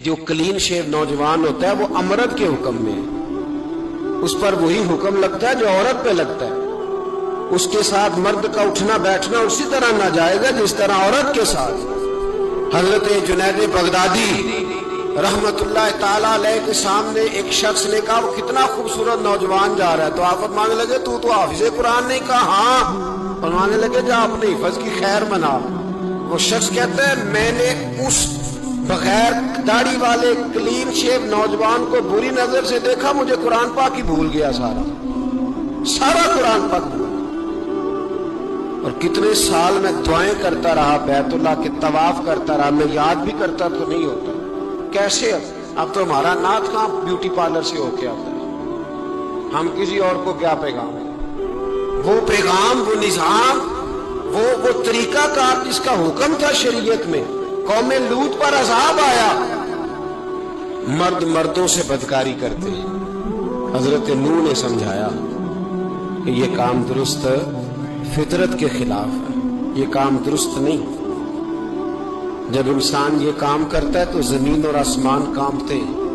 جو کلین شیو نوجوان ہوتا ہے وہ امرد کے حکم میں ہے، اس پر وہی حکم لگتا ہے جو عورت پہ لگتا ہے. اس کے ساتھ مرد کا اٹھنا بیٹھنا اسی طرح ناجائز ہے جس طرح عورت کے ساتھ. حضرت جنید بغدادی رحمت اللہ تعالیٰ علیہ کے سامنے ایک شخص نے کہا وہ کتنا خوبصورت نوجوان جا رہا ہے، تو آپ فرمانے لگے تو حافظ قرآن نہیں؟ کہا ہاں. فرمانے لگے جا اپنے حفظ کی خیر منا. وہ شخص کہتا ہے میں نے اس بغیر داڑھی والے کلین شیو نوجوان کو بری نظر سے دیکھا، مجھے قرآن پاک ہی بھول گیا، سارا قرآن پاک بھول گیا. اور کتنے سال میں دعائیں کرتا رہا، بیت اللہ کے طواف کرتا رہا، میں یاد بھی کرتا تو نہیں ہوتا. کیسے اب تو ہمارا نعت کہاں بیوٹی پارلر سے ہو کے آتا ہے، ہم کسی اور کو کیا پیغام ہے؟ وہ پیغام، وہ نظام، وہ طریقہ کار جس کا حکم تھا شریعت میں. قوم لوط پر عذاب آیا، مرد مردوں سے بدکاری کرتے. حضرت نوح نے سمجھایا کہ یہ کام درست فطرت کے خلاف ہے، یہ کام درست نہیں. جب انسان یہ کام کرتا ہے تو زمین اور آسمان کانپتے ہیں.